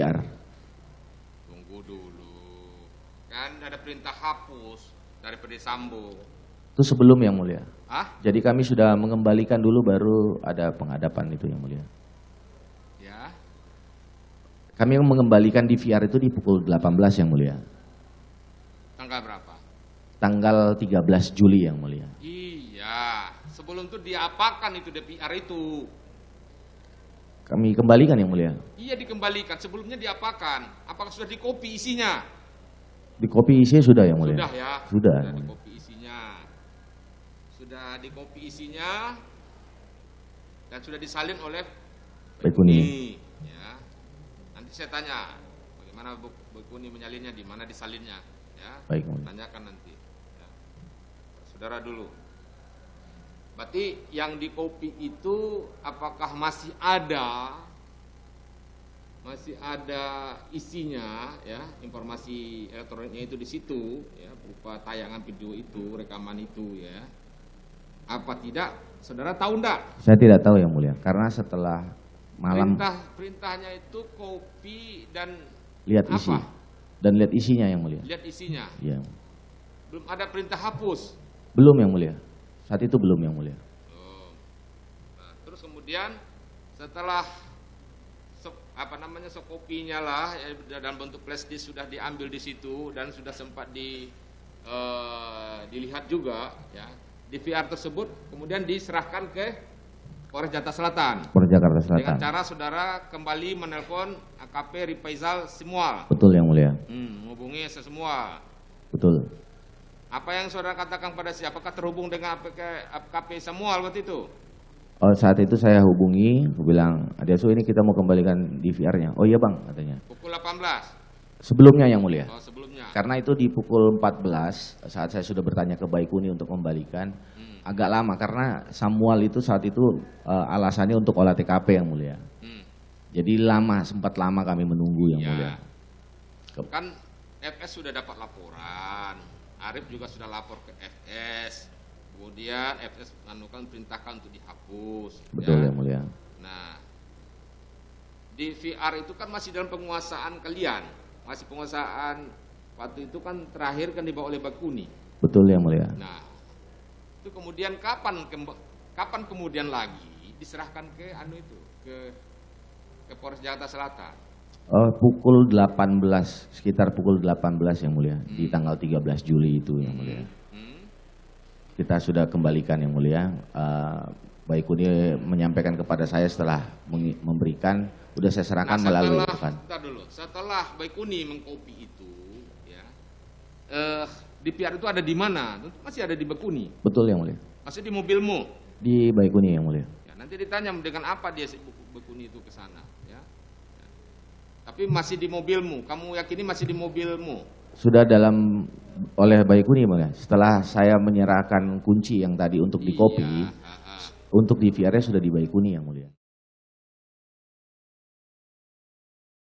DVR. Tunggu dulu. Kan ada perintah hapus dari Ferdy Sambo. Itu sebelum Yang Mulia. Hah? Jadi kami sudah mengembalikan dulu baru ada penghadapan itu Yang Mulia. Ya. Kami mengembalikan DVR itu di pukul 18 Yang Mulia. Tanggal berapa? Tanggal 13 Juli Yang Mulia. Iya. Sebelum itu diapakan itu DVR itu? Kami kembalikan Yang Mulia. Iya dikembalikan. Sebelumnya diapakan? Apakah sudah dikopi isinya? Di kopi isinya sudah Yang Mulia. Sudah ya. Sudah. Sudah dikopi isinya. Sudah dikopi isinya dan sudah disalin oleh Baikuni. Ya. Nanti saya tanya bagaimana Baikuni menyalinnya, di mana disalinnya. Ya. Baik, Mulia. Tanyakan nanti. Ya. Saudara dulu. Berarti yang dikopi itu apakah masih ada isinya, ya, informasi elektroniknya itu di situ, ya, berupa tayangan video itu, rekaman itu, ya. Apa tidak? Saudara tahu enggak? Saya tidak tahu Yang Mulia, karena setelah malam Perintahnya itu kopi dan lihat apa? isi dan lihat isinya Yang Mulia. Lihat isinya. Iya. Belum ada perintah hapus. Belum Yang Mulia. Saat itu belum Yang Mulia. Nah, terus kemudian setelah kopinya lah, ya, dalam bentuk flash disk sudah diambil di situ dan sudah sempat dilihat juga, ya. DVR tersebut kemudian diserahkan ke Polres Jakarta Selatan. Polres Jakarta Selatan. Dengan cara saudara kembali menelpon AKP Rifaizal Simual. Betul Yang Mulia. Menghubungi semua. Betul. Apa yang saudara katakan pada siapa? Apakah terhubung dengan AKP Samual waktu itu? Oh, saat itu saya hubungi, aku bilang, Adiasu ini kita mau kembalikan DVR-nya. Oh iya Bang, katanya. Pukul 18? Sebelumnya Yang Mulia. Oh, sebelumnya. Karena itu di pukul 14, saat saya sudah bertanya ke Baikuni untuk membalikan, agak lama karena Samual itu saat itu alasannya untuk olah TKP Yang Mulia. Jadi sempat lama kami menunggu Yang Mulia. Kan FS sudah dapat laporan, Arif juga sudah lapor ke FS, kemudian FS perintahkan untuk dihapus. Betul ya. Yang Mulia. Nah, DVR itu kan masih dalam penguasaan kalian, masih penguasaan waktu itu kan terakhir kan dibawa oleh Baikuni. Betul Yang Mulia. Nah, itu kemudian kapan kemudian lagi diserahkan ke ke Polres Jakarta Selatan? Pukul 18, sekitar pukul 18 Yang Mulia, di tanggal 13 Juli itu Yang Mulia. Kita sudah kembalikan Yang Mulia. Baikuni menyampaikan kepada saya setelah memberikan, udah saya serahkan melalui itu kan. Setelah Baikuni mengkopi itu, ya, DVR itu ada di mana? Masih ada di Baikuni. Betul Yang Mulia. Masih di mobilmu? Di Baikuni Yang Mulia. Ya, nanti ditanya dengan apa dia Baikuni itu ke sana, ya. Tapi masih di mobilmu. Kamu yakini masih di mobilmu? Sudah oleh Baikuni Mulia. Setelah saya menyerahkan kunci yang tadi untuk dikopi, untuk DVR-nya sudah di Baikuni Yang Mulia.